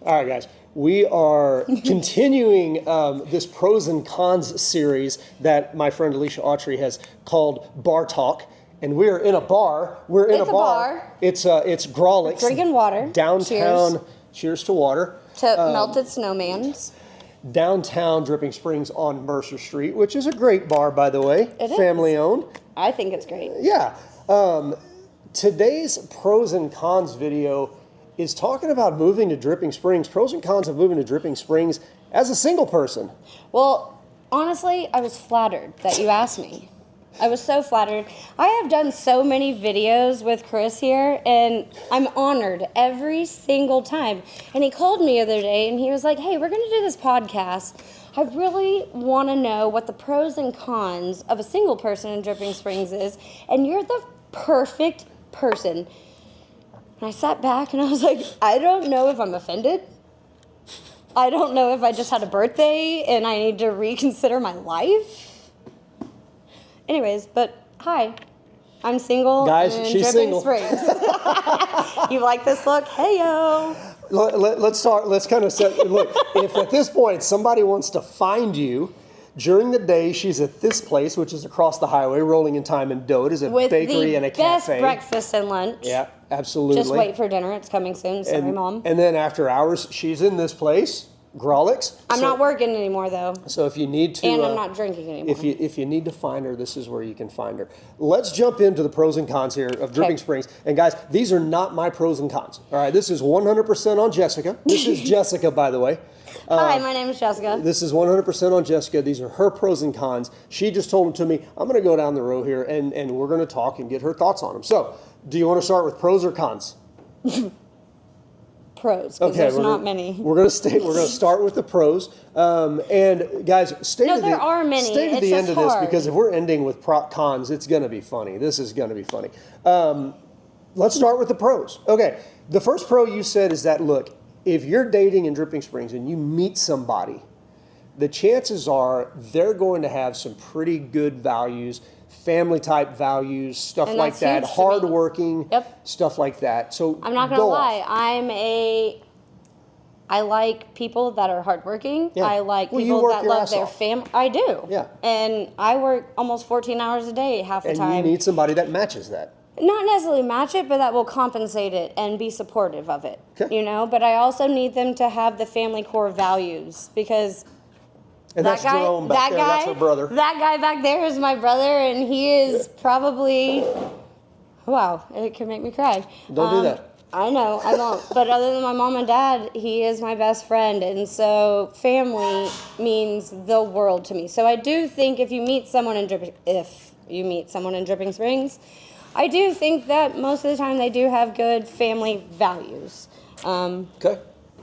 All right, guys. We are continuing this pros and cons series that my friend Alicia Autry has called Bar Talk. And we're in a bar. It's a bar. It's Grawlix. Drinking water. Downtown. Cheers to water. To melted snowmans. Downtown Dripping Springs on Mercer Street, which is a great bar, by the way. It is. Family owned. I think it's great. Yeah. Today's pros and cons video is talking about moving to Dripping Springs. Pros and cons of moving to Dripping Springs as a single person. Well, honestly, I was flattered that you asked me. I was so flattered. I have done so many videos with Chris here, and I'm honored every single time. And he called me the other day, and he was like, hey, we're going to do this podcast. I really want to know what the pros and cons of a single person in Dripping Springs is, and you're the perfect person. And I sat back, and I was like, I don't know if I'm offended. I don't know if I just had a birthday, and I need to reconsider my life. Anyways, but hi, I'm single. Guys, in she's Dripping single. Springs. You like this look? Hey yo. Let's start. Let's kind of set. Look, if at this point somebody wants to find you during the day, she's at this place, which is across the highway, rolling in time and dough. It is a bakery and a cafe. With the best breakfast and lunch. Yeah, absolutely. Just wait for dinner. It's coming soon. Sorry, Mom. And then after hours, she's in this place. Grawlix. I'm not working anymore, though. So if you need to... And I'm not drinking anymore. If you need to find her, this is where you can find her. Let's jump into the pros and cons here of Dripping Springs. And guys, these are not my pros and cons. All right, this is 100% on Jessica. This is Jessica, by the way. Hi, my name is Jessica. This is 100% on Jessica. These are her pros and cons. She just told them to me. I'm going to go down the row here, and we're going to talk and get her thoughts on them. So, do you want to start with pros or cons? Pros, because there's not many. We're going to start with the pros, and guys, stay to the end of this, because if we're ending with cons, it's going to be funny. This is going to be funny. Let's start with the pros. Okay, the first pro you said is that, look, if you're dating in Dripping Springs and you meet somebody, the chances are they're going to have some pretty good values, family type values, stuff like that, hardworking, stuff like that. So I'm not going to lie. I like people that are hardworking. Yeah. I like people that love their family. I do. Yeah. And I work almost 14 hours a day half the time. And you need somebody that matches that. Not necessarily match it, but that will compensate it and be supportive of it. Okay. You know, but I also need them to have the family core values, because and that's Jerome back there. That's her brother. That guy back there is my brother, and he is probably, wow, it can make me cry. Don't do that. I know, I won't. But other than my mom and dad, he is my best friend. And so family means the world to me. So I do think if you meet someone in Dripping Springs, I do think that most of the time they do have good family values. Okay.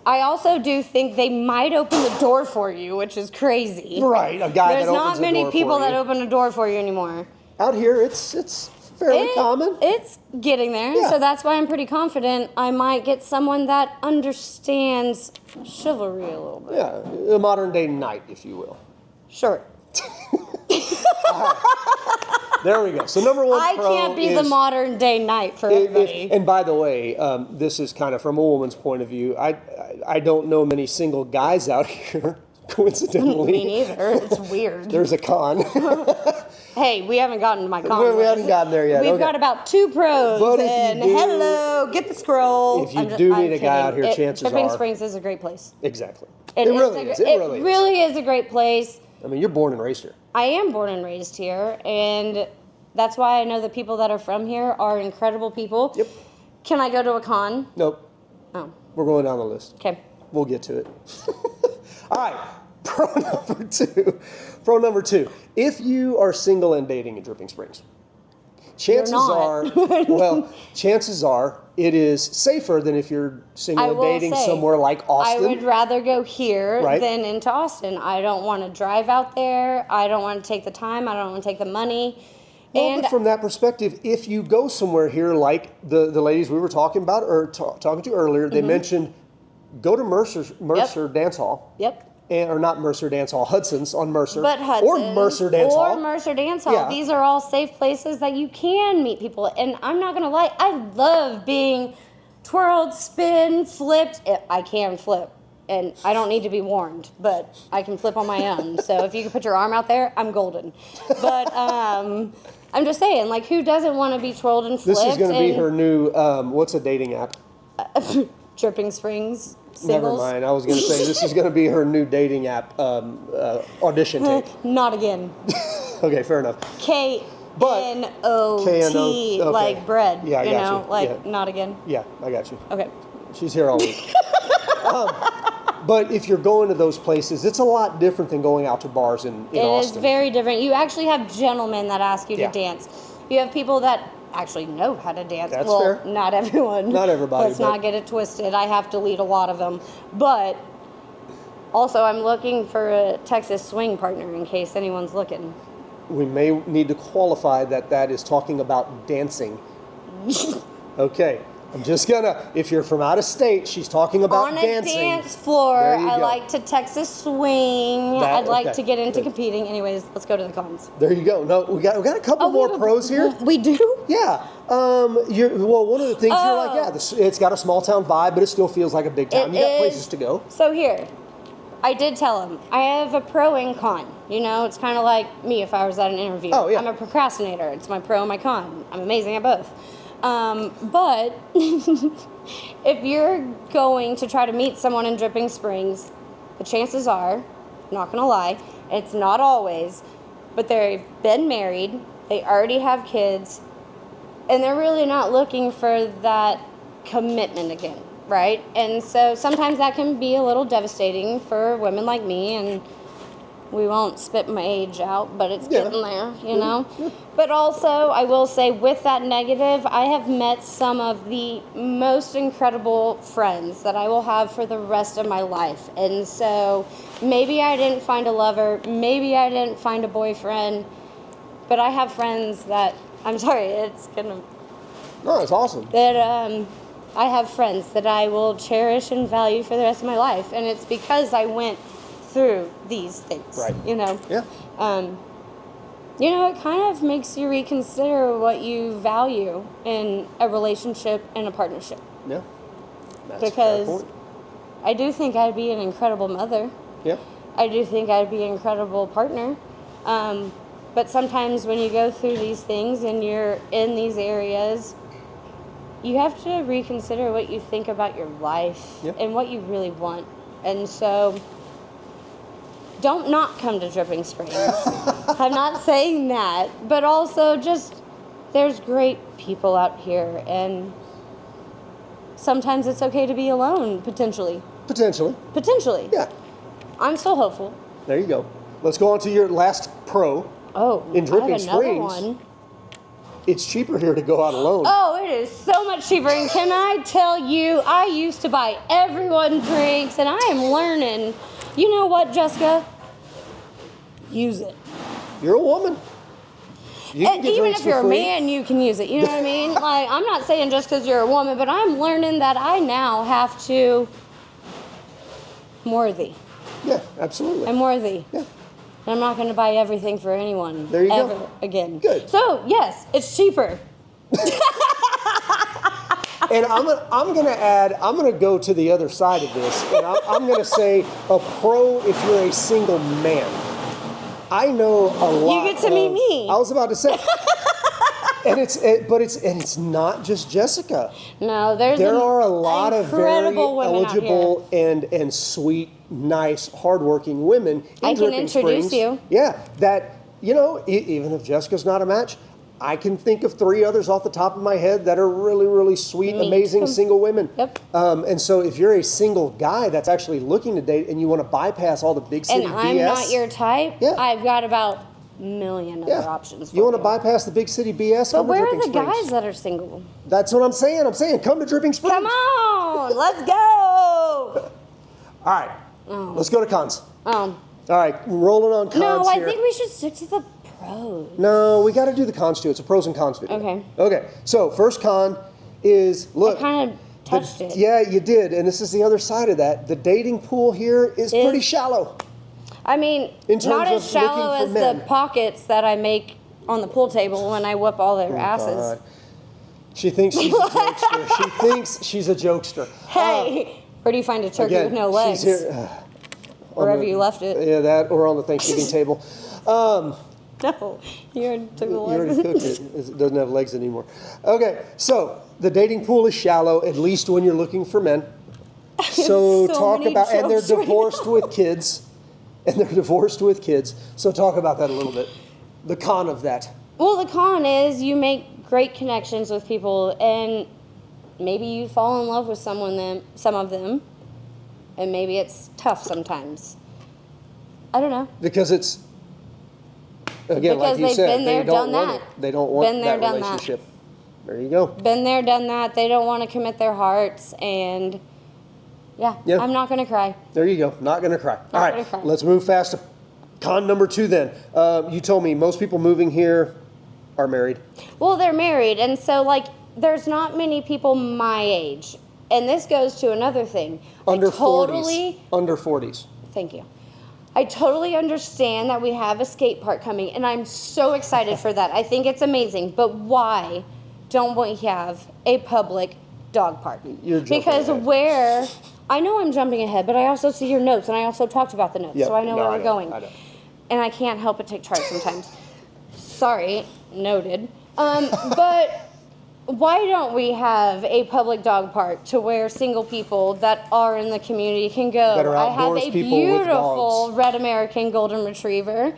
I also do think they might open the door for you, which is crazy. Right, a guy There's that opens the door for you. not many people that open a door for you anymore. Out here, it's fairly common. It's getting there, so that's why I'm pretty confident I might get someone that understands chivalry a little bit. Yeah, a modern day knight, if you will. Sure. There we go. So number one I can't be the modern day knight for everybody. And by the way, this is kind of from a woman's point of view. I don't know many single guys out here, coincidentally. Me neither. It's weird. There's a con. Hey, we haven't gotten to my con. We haven't gotten there yet. We've got about 2 pros. But hello, get the scroll. If you do meet a guy out here, chances are Dripping Springs is a great place. Exactly. It really is. It really is a great place. I mean, you're born and raised here. I am born and raised here, and that's why I know the people that are from here are incredible people. Yep. Can I go to a con? Nope. Oh. We're going down the list. Okay. We'll get to it. All right. Pro number two. If you are single and dating in Dripping Springs, chances are it is safer than if you're single and dating somewhere like Austin. I would rather go here than into Austin. I don't want to drive out there. I don't want to take the time. I don't want to take the money. Well, but from that perspective, if you go somewhere here like the ladies we were talking about or talking to earlier, they mentioned go to Mercer Dance Hall. Yep. Or not Mercer Dance Hall, Hudson's on Mercer. But Hudson's. Or Mercer Dance Hall. Or Mercer Dance Hall. Yeah. These are all safe places that you can meet people. And I'm not going to lie, I love being twirled, spin, flipped. I can flip. And I don't need to be warned, but I can flip on my own. So if you can put your arm out there, I'm golden. But I'm just saying, like, who doesn't want to be twirled and flipped? This is going to be her new, what's a dating app? Dripping Springs singles. Never mind. I was going to say, this is going to be her new dating app audition tape. Not again. Okay, fair enough. K-N-O-T, okay. like bread. Yeah, I got you. Like, yeah. not again. Yeah, I got you. Okay. She's here all week. But if you're going to those places, it's a lot different than going out to bars in Austin. It is very different. You actually have gentlemen that ask you to Yeah. dance. You have people that actually know how to dance. That's well, fair. Not everyone. Not everybody. Let's not get it twisted. I have to lead a lot of them. But also, I'm looking for a Texas swing partner in case anyone's looking. We may need to qualify that is talking about dancing. Okay. I'm just gonna, if you're from out of state, she's talking about on a dancing. dance floor. There you I go. like to Texas swing. I'd like okay. to get into Good. competing. Anyways, let's go to the cons. There you go. No, we got a couple more pros here. We do? Yeah. One of the things you're like, yeah, it's got a small town vibe, but it still feels like a big town. You got places to go. So here, I did tell him I have a pro and con. You know, it's kind of like me if I was at an interview. Oh, yeah. I'm a procrastinator. It's my pro and my con. I'm amazing at both. But if you're going to try to meet someone in Dripping Springs, the chances are, not gonna lie, it's not always, but they've been married, they already have kids, and they're really not looking for that commitment again, right? And so sometimes that can be a little devastating for women like me, and we won't spit my age out, but it's getting there, you know? But also, I will say, with that negative, I have met some of the most incredible friends that I will have for the rest of my life. And so, maybe I didn't find a lover, maybe I didn't find a boyfriend, but I have friends that, I'm sorry, it's gonna... No, it's awesome. That, I have friends that I will cherish and value for the rest of my life. And it's because I went through these things, right? You know, yeah. You know, it kind of makes you reconsider what you value in a relationship and a partnership. Yeah, that's because a fair point. I do think I'd be an incredible mother. Yeah, I do think I'd be an incredible partner. But sometimes when you go through these things and you're in these areas, you have to reconsider what you think about your life and what you really want. And so, don't not come to Dripping Springs. I'm not saying that, but also just there's great people out here, and sometimes it's okay to be alone, potentially. Potentially. Yeah. I'm still hopeful. There you go. Let's go on to your last pro. Oh, in Dripping I have another Springs. one. It's cheaper here to go out alone. Oh, it is so much cheaper. And can I tell you, I used to buy everyone drinks, and I am learning. You know what, Jessica? Use it. You're a woman. You can get even drinks if you're for a free. man, you can use it. You know what I mean? Like, I'm not saying just because you're a woman, but I'm learning that I now have to. I'm worthy. Yeah, absolutely. I'm worthy. Yeah. And I'm not going to buy everything for anyone There you ever go. again. Good. So, yes, it's cheaper. And I'm gonna go to the other side of this, and I'm gonna say a pro if you're a single man. I know a lot. You get to meet me. I was about to say, and it's not just Jessica. No, there are a lot of very incredible women eligible and sweet, nice, hardworking women in I can Dripping introduce Springs. you. Yeah, that even if Jessica's not a match, I can think of 3 others off the top of my head that are really, really sweet, amazing single women. Yep. And so if you're a single guy that's actually looking to date and you want to bypass all the big city And BS. I'm not your type, Yeah. I've got about a million other options for you want to bypass the big city BS? But come where to are Dripping the Springs. guys that are single? That's what I'm saying. Come to Dripping Springs. Come on, let's go. All right, let's go to cons. Oh. All right, rolling on cons No, I here. think we should stick to the pros. No, we got to do the cons too. It's a pros and cons video. Okay. Okay, so first con is, look. I kind of touched it. Yeah, you did, and this is the other side of that. The dating pool here is pretty shallow. I mean, In terms not of as shallow looking for as men. the pockets that I make on the pool table when I whip all their asses. God. She thinks she's a jokester. She thinks she's a jokester. Hey, where do you find a turkey with no legs? She's here, wherever you left it. Yeah, that or on the Thanksgiving table. No, you already took the You legs. already cooked it. It doesn't have legs anymore. Okay, so the dating pool is shallow, at least when you're looking for men. So talk about, and they're divorced with kids. And they're divorced with kids. So talk about that a little bit. The con of that. Well, the con is you make great connections with people, and maybe you fall in love with some of them, and maybe it's tough sometimes. I don't know. Because it's, again, like you said, they don't want it. They don't want that relationship. There you go. Been there, done that. They don't want to commit their hearts, and yeah. I'm not going to cry. There you go. Not going to cry. All right, let's move fast to con number 2 then. You told me most people moving here are married. Well, they're married, and so, like, there's not many people my age. And this goes to another thing. Under 40s. Under 40s. Thank you. I totally understand that we have a skate park coming, and I'm so excited for that. I think it's amazing. But why don't we have a public dog park? You're jumping because ahead. where... I know I'm jumping ahead, but I also see your notes, and I also talked about the notes, so I know where we're going. I know. And I can't help but take charge sometimes. Sorry, noted. But why don't we have a public dog park to where single people that are in the community can go? That are I have outdoors a people with beautiful dogs. red American Golden Retriever.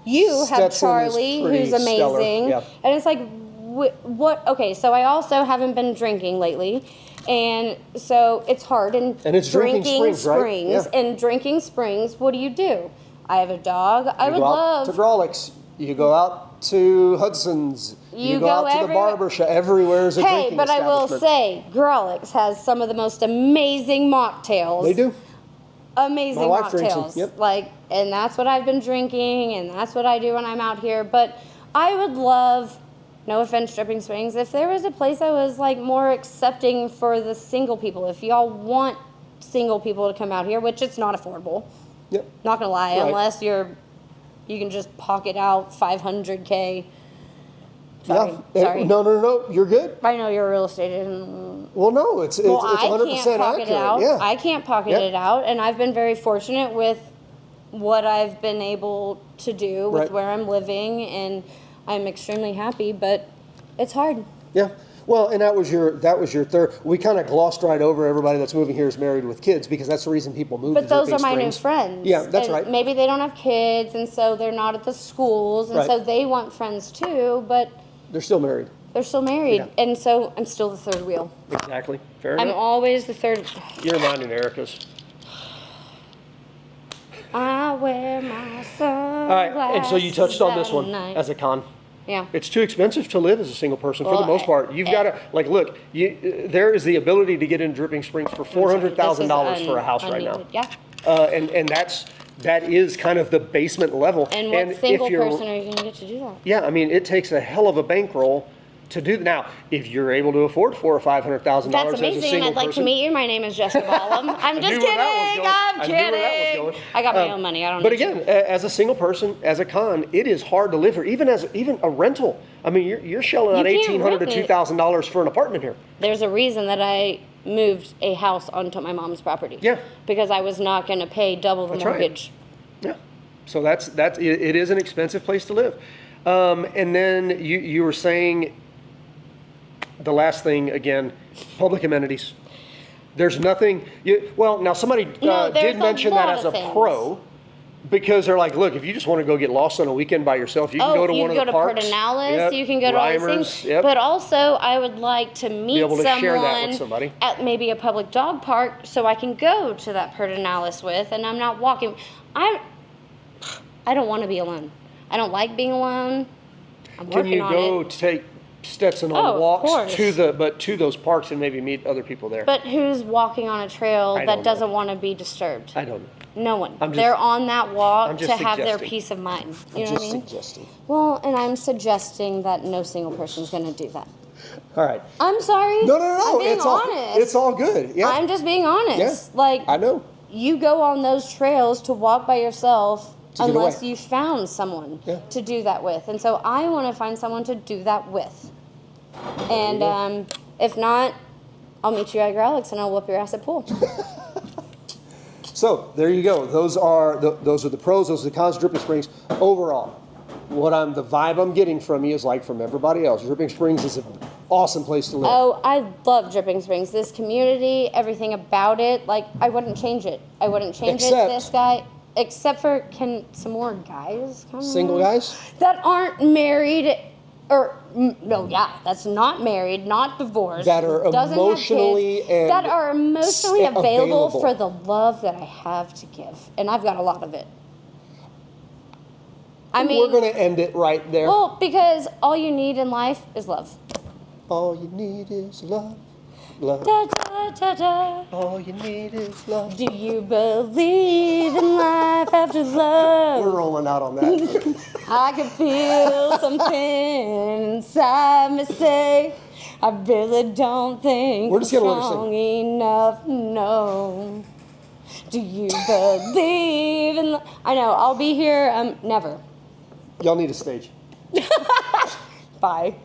You have Stetson Charlie, is pretty who's amazing. stellar. And it's like, what? Okay, so I also haven't been drinking lately. And so it's hard. And it's drinking springs, right? Yeah. And drinking springs, what do? I have a dog. I would love to Grawlix. You go out to Hudson's. You go out to the barber shop. Everywhere is a drinking establishment. Hey, but I will say, Grawlix has some of the most amazing mocktails. They do. Amazing My wife mocktails. drinks them. Yep. Like, and that's what I've been drinking, and that's what I do when I'm out here. But I would love, no offense, Dripping Springs, if there was a place that was like more accepting for the single people. If y'all want single people to come out here, which it's not affordable. Yep. Not gonna lie, Right. unless you can just pocket out $500K. Sorry. No. You're good. I know you're a real estate agent. Well, no, it's 100% I can't pocket accurate. it out. Yeah. I can't pocket it out, and I've been very fortunate with what I've been able to do with where I'm living, and I'm extremely happy. But it's hard. Yeah. Well, and that was your third. We kind of glossed right over everybody that's moving here is married with kids because that's the reason people move. But those are my new friends. Yeah, that's right. Maybe they don't have kids, and so they're not at the schools, and so they want friends too. But they're still married. They're still married, and so I'm still the third wheel. Exactly. Fair I'm enough. always the third. You're mine and Erica's. I wear my sunglasses. All right, and so you touched on this one as a con. Yeah. It's too expensive to live as a single person for the most part. You've got to, like, look, there is the ability to get in Dripping Springs for $400,000 for a house right now. Yeah. And that is kind of the basement level. And what single person are you going to get to do that? Yeah, I mean, it takes a hell of a bankroll to do that. Now, if you're able to afford $400,000 or $500,000 that's as a amazing. single I'd like person, to meet you. My name is Jessica Ballum. I'm just kidding. I'm kidding. I got my own money. I don't. But again, as a single person, as a con, it is hard to live here. Even a rental. I mean, you're shelling out $1,800 to $2,000 for an apartment here. There's a reason that I moved a house onto my mom's property. Yeah. Because I was not going to pay double the mortgage. Right. Yeah. So that's it is an expensive place to live. And then you were saying. The last thing, again, public amenities. There's nothing. Now somebody did mention that as a pro, because they're like, look, if you just want to go get lost on a weekend by yourself, you can go to one of the parks. You can go to Pedernales. You can go to all these things. But also, I would like to meet someone at maybe a public dog park, so I can go to that Pedernales with, and I'm not walking. I don't want to be alone. I don't like being alone. I'm working on it. Can you go take Stetson on walks to those parks and maybe meet other people there? But who's walking on a trail that doesn't want to be disturbed? I don't know. No one. They're on that walk to have their peace of mind. You know what I mean? Suggesting. Well, and I'm suggesting that no single person is going to do that. All right. I'm sorry. No. I'm being honest. It's all good. Yeah. I'm just being honest. Yeah. Like, I know. You go on those trails to walk by yourself unless you found someone to do that with. And so I want to find someone to do that with. And if not, I'll meet you at your Alex and I'll whoop your ass at pool. So there you go. Those are the pros. Those are the cons of Dripping Springs. Overall, the vibe I'm getting from you is like from everybody else. Dripping Springs is an awesome place to live. Oh, I love Dripping Springs. This community, everything about it. Like, I wouldn't change it. I wouldn't change it. This guy, except for, can some more guys come? Single guys that aren't married. Or no, yeah, that's not married, not divorced, that are emotionally available for the love that I have to give, and I've got a lot of it. I mean, we're gonna end it right there. Well, because all you need in life is love. All you need is love, love. Da, da, da, da. All you need is love. Do you believe in life after love? We're rolling out on that. I can feel something inside me say, I really don't think we're just I'm gonna strong enough, no. Do you believe in I know, I'll be here, never. Y'all need a stage. Bye.